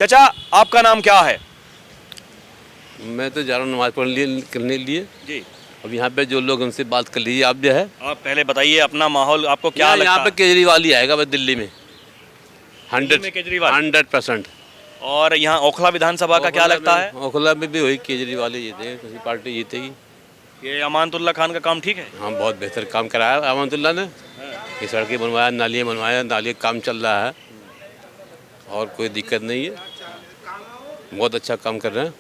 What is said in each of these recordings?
चाचा, आपका नाम क्या है? मैं तो जा रहा हूँ नमाज पढ़ने करने के लिए। जी, अब यहाँ पे जो लोग उनसे बात कर लीजिए आप जो है। आप पहले बताइए अपना माहौल आपको क्या लगता यहाँ पे है? केजरीवाल ही आएगा बस दिल्ली में दिल्ली में केजरीवाल 100%। और यहाँ ओखला विधानसभा का क्या लगता है? ओखला में भी वही केजरीवाल ही जीतेगा, किसी पार्टी जीतेगी। ये अमानतुल्लाह खान का काम ठीक है? हाँ, बहुत बेहतर काम कराया अहमदुल्ला ने। ये सड़कें बनवाया, नालियाँ बनवाया, नाली का काम चल रहा है और कोई दिक्कत नहीं है। बहुत अच्छा काम कर रहे हैं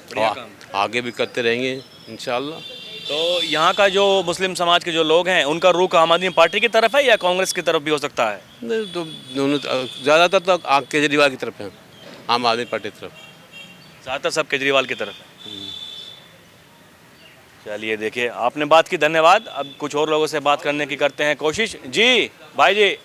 बढ़िया और काम। आगे भी करते रहेंगे इंशाल्लाह। तो यहाँ का जो मुस्लिम समाज के जो लोग हैं उनका रुख आम आदमी पार्टी की तरफ है या कांग्रेस की तरफ भी हो सकता है? नहीं तो दोनों ज़्यादातर तो केजरीवाल की तरफ है, आम आदमी पार्टी की तरफ। ज़्यादातर सब केजरीवाल की तरफ है। चलिए देखिए, आपने बात की, धन्यवाद। अब कुछ और लोगों से बात करने की करते हैं कोशिश। जी भाई जी,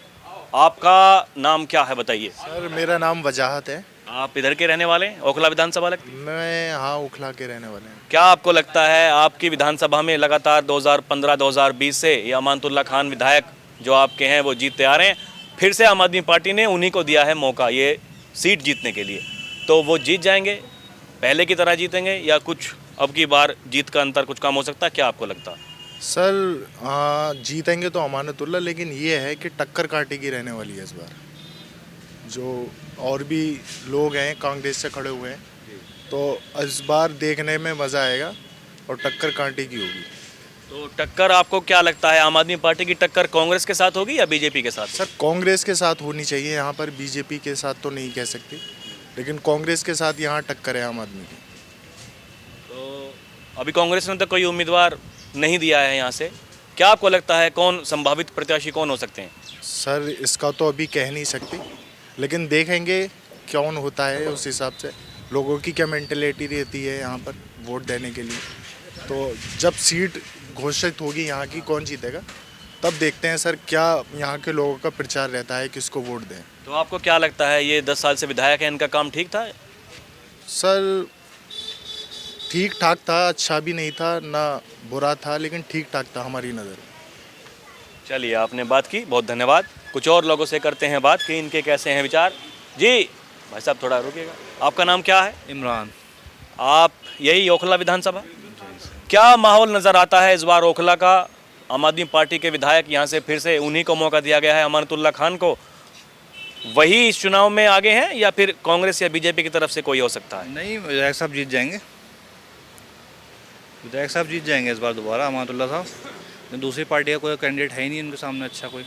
आपका नाम क्या है बताइए? सर मेरा नाम वजाहत है। आप इधर के रहने वाले हैं? ओखला विधानसभा लगती है? मैं हाँ उखला के रहने वाले हैं। क्या आपको लगता है आपकी विधानसभा में लगातार 2015-2020 से ये अमानतुल्लाह खान विधायक जो आपके हैं वो जीतते आ रहे हैं, फिर से आम आदमी पार्टी ने उन्हीं को दिया है मौका ये सीट जीतने के लिए, तो वो जीत जाएंगे, पहले की तरह जीतेंगे या कुछ अब की बार जीत का अंतर कुछ कम हो सकता है? क्या आपको लगता है? सर हाँ जीतेंगे तो अमानतुल्लाह, लेकिन ये है कि टक्कर काटेगी रहने वाली है इस बार। जो और भी लोग हैं कांग्रेस से खड़े हुए हैं, तो इस बार देखने में मज़ा आएगा और टक्कर कांटे की होगी। तो टक्कर आपको क्या लगता है, आम आदमी पार्टी की टक्कर कांग्रेस के साथ होगी या बीजेपी के साथ? सर कांग्रेस के साथ होनी चाहिए यहाँ पर, बीजेपी के साथ तो नहीं कह सकती, लेकिन कांग्रेस के साथ यहाँ टक्कर है आम आदमी की। तो अभी कांग्रेस ने तो कोई उम्मीदवार नहीं दिया है यहाँ से, क्या आपको लगता है कौन संभावित प्रत्याशी कौन हो सकते हैं? सर इसका तो अभी कह नहीं सकती, लेकिन देखेंगे कौन होता है, उस हिसाब से लोगों की क्या मेंटेलिटी रहती है यहाँ पर वोट देने के लिए। तो जब सीट घोषित होगी यहाँ की कौन जीतेगा तब देखते हैं सर क्या यहाँ के लोगों का प्रचार रहता है, किसको वोट दें। तो आपको क्या लगता है ये 10 साल से विधायक है, इनका काम ठीक था? सर ठीक ठाक था, अच्छा भी नहीं था ना बुरा था, लेकिन ठीक ठाक था हमारी नज़र। चलिए, आपने बात की, बहुत धन्यवाद। कुछ और लोगों से करते हैं बात कि इनके कैसे हैं विचार। जी भाई साहब थोड़ा रुकिएगा, आपका नाम क्या है? इमरान। आप यही ओखला विधानसभा? क्या माहौल नज़र आता है इस बार ओखला का? आम आदमी पार्टी के विधायक यहाँ से फिर से उन्हीं को मौका दिया गया है, अमानतुल्लाह खान को, वही इस चुनाव में आगे हैं या फिर कांग्रेस या बीजेपी की तरफ से कोई हो सकता है? नहीं, विधायक साहब जीत जाएंगे, विधायक साहब जीत जाएंगे इस बार दोबारा अमानतुल्लाह साहब। दूसरी पार्टी का कोई कैंडिडेट है ही नहीं उनके सामने अच्छा कोई,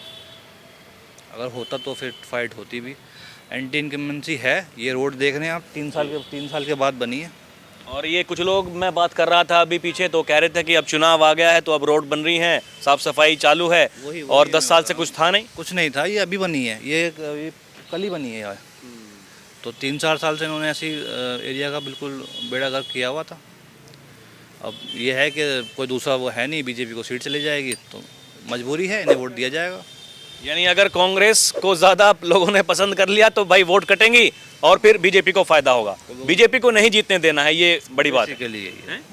अगर होता तो फिर फाइट होती भी। एंटी इनकम्बेंसी है, ये रोड देख रहे हैं आप, 3 साल के बाद बनी है। और ये कुछ लोग, मैं बात कर रहा था अभी पीछे, तो कह रहे थे कि अब चुनाव आ गया है तो अब रोड बन रही हैं, साफ सफाई चालू है, और 10 साल से कुछ था नहीं। कुछ नहीं था, ये अभी बनी है, ये कल ही बनी है यार। तो 3-4 साल से इन्होंने ऐसी एरिया का बिल्कुल बेड़ा गर्क किया हुआ था। अब ये है कि कोई दूसरा वो है नहीं, बीजेपी को सीट चली जाएगी तो मजबूरी है, इन्हें वोट दिया जाएगा। यानी अगर कांग्रेस को ज़्यादा लोगों ने पसंद कर लिया तो भाई वोट कटेंगी और फिर बीजेपी को फायदा होगा। बीजेपी को नहीं जीतने देना है, ये बड़ी बात है।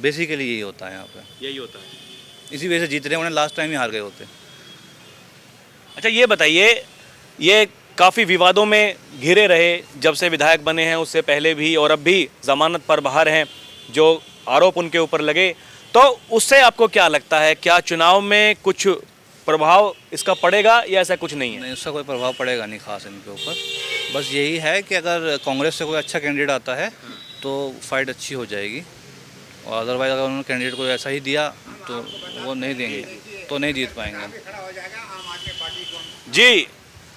बेसिकली यही होता है यहाँ पे, यही होता है। इसी वजह से जीत रहे हैं, उन्हें लास्ट टाइम ही हार गए होते। अच्छा ये बताइए, ये काफ़ी विवादों में घिरे रहे, जब से विधायक बने हैं उससे पहले भी और अब भी जमानत पर बाहर हैं, जो आरोप उनके ऊपर लगे, तो उससे आपको क्या लगता है, क्या चुनाव में कुछ प्रभाव इसका पड़ेगा या ऐसा कुछ नहीं है? नहीं, उसका कोई प्रभाव पड़ेगा नहीं खास इनके ऊपर। बस यही है कि अगर कांग्रेस से कोई अच्छा कैंडिडेट आता है तो फाइट अच्छी हो जाएगी, और अदरवाइज अगर उन्होंने कैंडिडेट को ऐसा ही दिया तो वो नहीं देंगे, तो नहीं जीत पाएंगे। जी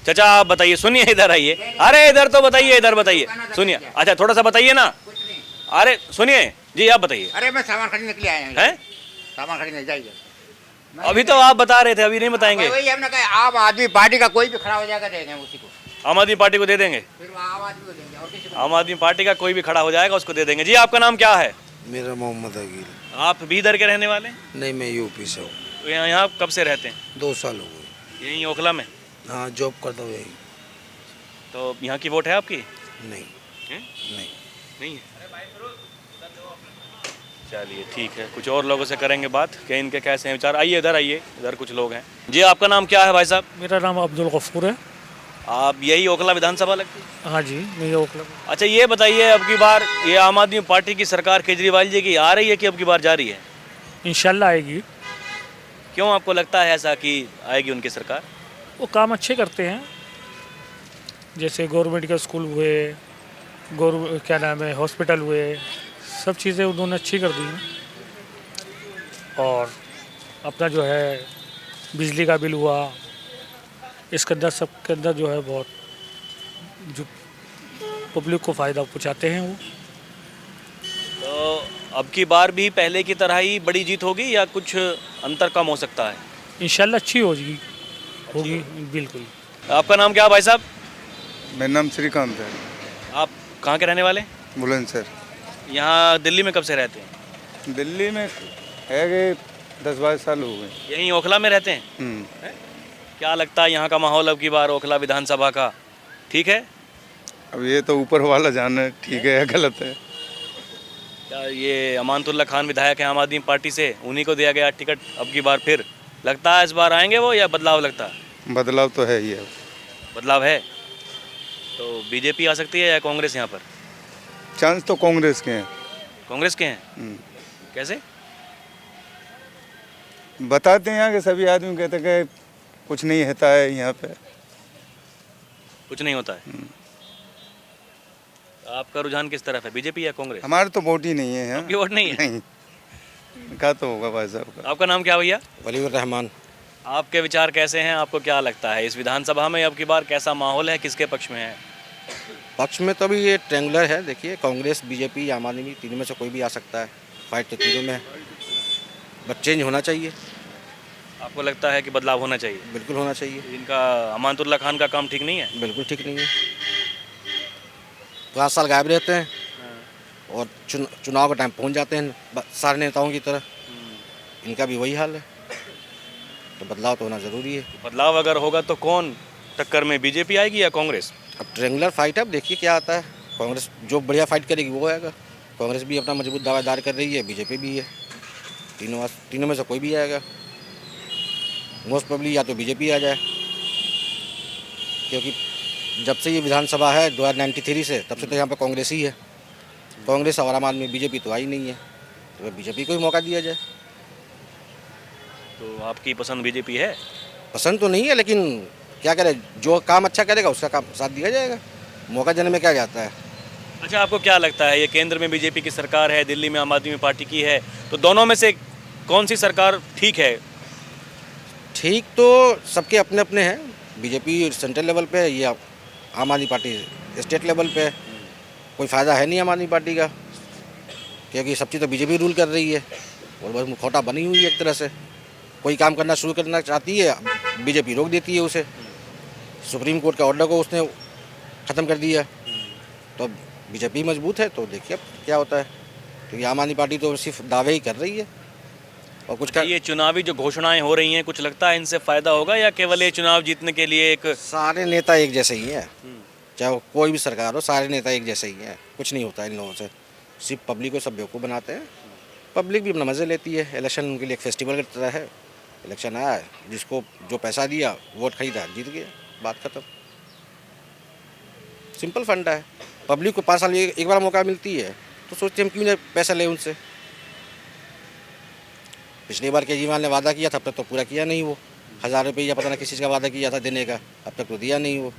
चाचा आप बताइए, सुनिए, इधर आइए। अरे इधर तो बताइए, इधर बताइए, सुनिए। अच्छा थोड़ा सा बताइए ना। अरे सुनिए जी, आप बताइए। अरे मैं सामान खरीदने के लिए आया हूँ। हैं? सामान खरीदने जाइए। अभी तो आप बता रहे थे, अभी नहीं बताएंगे। वही हमने कहा आम आदमी पार्टी का कोई भी खड़ा हो जाएगा देंगे उसी को, आम आदमी पार्टी को दे देंगे, फिर वो आम आदमी को देंगे और किसी को। आम आदमी पार्टी का कोई भी खड़ा हो जाएगा उसको दे देंगे। जी आपका नाम क्या है? मेरा मोहम्मद अकील। आप भी इधर के रहने वाले? नहीं, मैं यूपी से हूँ। तो यहाँ कब से रहते हैं? 2 साल हो गए। यहीं ओखला में? हाँ, जॉब करता हूँ यही। तो यहाँ की वोट है आपकी? नहीं हैं? नहीं। नहीं है। चलिए ठीक है, कुछ और लोगों से करेंगे बात कि इनके कैसे हैं विचार। आइए इधर, आइए इधर, कुछ लोग हैं। जी आपका नाम क्या है भाई साहब? मेरा नाम अब्दुल गफूर है। आप यही ओखला विधानसभा लगती है? हाँ जी, मैं ओखला। अच्छा ये बताइए, अब की बार ये आम आदमी पार्टी की सरकार केजरीवाल जी की आ रही है कि अब की बार जा रही है? इंशाल्लाह आएगी। क्यों आपको लगता है ऐसा कि आएगी उनकी सरकार? वो काम अच्छे करते हैं, जैसे गवर्नमेंट के स्कूल हुए, क्या नाम है, हॉस्पिटल हुए, सब चीज़ें उन्होंने अच्छी कर दी हैं। और अपना जो है बिजली का बिल हुआ, इसके अंदर सब के अंदर जो है बहुत जो पब्लिक को फ़ायदा पहुँचाते हैं वो। तो अब की बार भी पहले की तरह ही बड़ी जीत होगी या कुछ अंतर कम हो सकता है? इंशाल्लाह अच्छी होगी बिल्कुल। आपका नाम क्या है भाई साहब? मेरा नाम श्रीकांत है। आप कहाँ के रहने वाले? बुलंदशहर। यहाँ दिल्ली में कब से रहते हैं? दिल्ली में है कि 10-12 साल हो गए। यहीं ओखला में रहते हैं? क्या लगता है यहाँ का माहौल अब की बार ओखला विधानसभा का ठीक है? अब ये तो ऊपर वाला जाने ठीक है या गलत है। क्या ये अमानतुल्लाह खान विधायक हैं आम आदमी पार्टी से, उन्हीं को दिया गया टिकट अब की बार फिर लगता है इस बार आएंगे वो, या बदलाव लगता है? बदलाव तो है ही है। बदलाव है तो बीजेपी आ सकती है या कांग्रेस यहाँ पर? चांस तो कांग्रेस के हैं। कांग्रेस के हैं? कैसे? बताते हैं यहाँ के सभी आदमी, कहते हैं कि कुछ नहीं होता है यहाँ पे। कुछ नहीं होता है। आपका रुझान किस तरफ है, बीजेपी या कांग्रेस? हमारे तो वोट ही नहीं है यहाँ। आपकी वोट नहीं है? नहीं, का तो होगा भाई साहब का। आपका नाम क्या भैया? वलीउर रहमान। आपके विचार कैसे हैं, आपको क्या लगता है इस विधानसभा में अब की बार कैसा माहौल है, किसके पक्ष में है? पक्ष में तो अभी ये ट्रेंगुलर है, देखिए कांग्रेस, बीजेपी, आम आदमी, तीनों में से कोई भी आ सकता है। फाइट तो तीनों में है, बट चेंज होना चाहिए। आपको लगता है कि बदलाव होना चाहिए? बिल्कुल होना चाहिए। इनका अमानतुल्लाह खान का काम ठीक नहीं है? बिल्कुल ठीक नहीं है। 5 साल गायब रहते हैं और चुनाव का टाइम पहुंच जाते हैं सारे नेताओं की तरह। इनका भी वही हाल है, तो बदलाव तो होना ज़रूरी है। बदलाव अगर होगा तो कौन टक्कर में, बीजेपी आएगी या कांग्रेस? अब ट्रेंगुलर फाइट है, अब देखिए क्या आता है। कांग्रेस जो बढ़िया फाइट करेगी वो आएगा। कांग्रेस भी अपना मजबूत दावेदार कर रही है, बीजेपी भी है, तीनों में से कोई भी आएगा। मोस्ट प्रोबेबली या तो बीजेपी आ जाए, क्योंकि जब से ये विधानसभा है 1993 से, तब से तो यहाँ पर कांग्रेस ही है। कांग्रेस और आम आदमी, बीजेपी तो आई नहीं है, तो बीजेपी को ही मौका दिया जाए। तो आपकी पसंद बीजेपी है? पसंद तो नहीं है, लेकिन क्या करें, जो काम अच्छा करेगा उसका काम साथ दिया जाएगा। मौका देने में क्या जाता है। अच्छा, आपको क्या लगता है ये केंद्र में बीजेपी की सरकार है, दिल्ली में आम आदमी पार्टी की है, तो दोनों में से कौन सी सरकार ठीक है? ठीक तो सबके अपने अपने हैं। बीजेपी सेंट्रल लेवल पे है, ये आम आदमी पार्टी स्टेट लेवल पे है। कोई फ़ायदा है नहीं आम आदमी पार्टी का, क्योंकि सब चीज़ तो बीजेपी रूल कर रही है और बस मुखौटा बनी हुई है एक तरह से। कोई काम करना शुरू करना चाहती है, बीजेपी रोक देती है उसे। सुप्रीम कोर्ट का ऑर्डर को उसने ख़त्म कर दिया, तो बीजेपी मजबूत है। तो देखिए अब क्या होता है। तो ये आम आदमी पार्टी तो सिर्फ दावे ही कर रही है और कुछ ये चुनावी जो घोषणाएं हो रही हैं, कुछ लगता है इनसे फ़ायदा होगा या केवल ये चुनाव जीतने के लिए एक? सारे नेता एक जैसे ही हैं, चाहे वो कोई भी सरकार हो, सारे नेता एक जैसे ही हैं। कुछ नहीं होता इन लोगों से, सिर्फ पब्लिक को सब बेवकूफ़ बनाते हैं। पब्लिक भी अपना मज़े लेती है। इलेक्शन उनके लिए एक फेस्टिवल की तरह है। इलेक्शन आया, जिसको जो पैसा दिया, वोट खरीदा, जीत गया, बात खत्म। सिंपल फंडा है। पब्लिक को 5 साल एक बार मौका मिलती है, तो सोचते हम क्यों ना पैसा लें उनसे। पिछली बार केजरीवाल ने वादा किया था, अब तक तो पूरा किया नहीं वो। 1000 रुपये या पता नहीं किस चीज़ का वादा किया था देने का, अब तक तो दिया नहीं वो।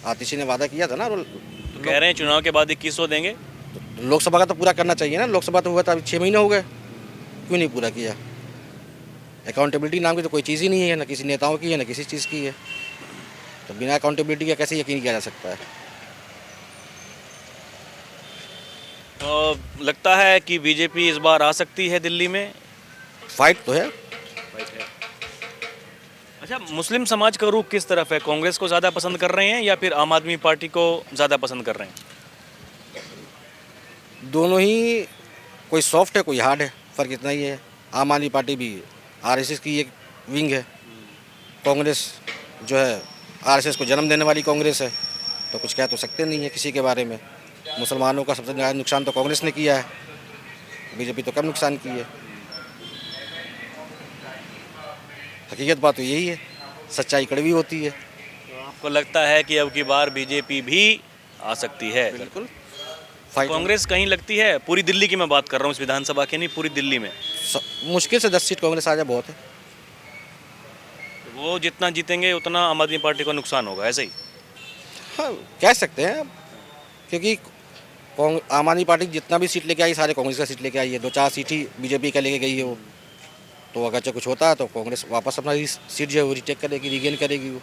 आतिशी ने वादा किया था ना। तो कह रहे हैं चुनाव के बाद 2100 देंगे। तो लोकसभा का तो पूरा करना चाहिए ना। लोकसभा तो हुआ था, अभी 6 महीने हो गए, क्यों नहीं पूरा किया। अकाउंटेबिलिटी नाम की तो कोई चीज़ ही नहीं है, ना किसी नेताओं की है, ना किसी चीज़ की है। तो बिना अकाउंटेबिलिटी का कैसे यकीन किया जा सकता है। तो लगता है कि बीजेपी इस बार आ सकती है दिल्ली में? फाइट तो है। अच्छा, मुस्लिम समाज का रुख किस तरफ है? कांग्रेस को ज़्यादा पसंद कर रहे हैं या फिर आम आदमी पार्टी को ज़्यादा पसंद कर रहे हैं? दोनों ही, कोई सॉफ्ट है कोई हार्ड है, फ़र्क इतना ही है। आम आदमी पार्टी भी आरएसएस की एक विंग है। कांग्रेस जो है आरएसएस को जन्म देने वाली कांग्रेस है, तो कुछ कह तो सकते नहीं है किसी के बारे में। मुसलमानों का सबसे ज़्यादा नुकसान तो कांग्रेस ने किया है, बीजेपी तो कम नुकसान की है। हकीकत बात तो यही है, सच्चाई कड़वी होती है। तो आप आपको लगता है कि अब की बार बीजेपी भी आ सकती है? बिल्कुल फाइट कांग्रेस कहीं लगती है? पूरी दिल्ली की मैं बात कर रहा हूँ, इस विधानसभा की नहीं, पूरी दिल्ली में मुश्किल से 10 सीट कांग्रेस आ जाए बहुत है। वो जितना जीतेंगे उतना आम आदमी पार्टी को नुकसान होगा, ऐसे ही? हाँ कह सकते हैं क्योंकि आम आदमी पार्टी जितना भी सीट लेके आई सारे कांग्रेस का सीट लेके आई है, 2-4 सीट ही बीजेपी का लेके गई है वो। तो अगर कुछ होता है तो कांग्रेस वापस अपना सीट जो है वो रिटेक करेगी, रिगेन करेगी वो।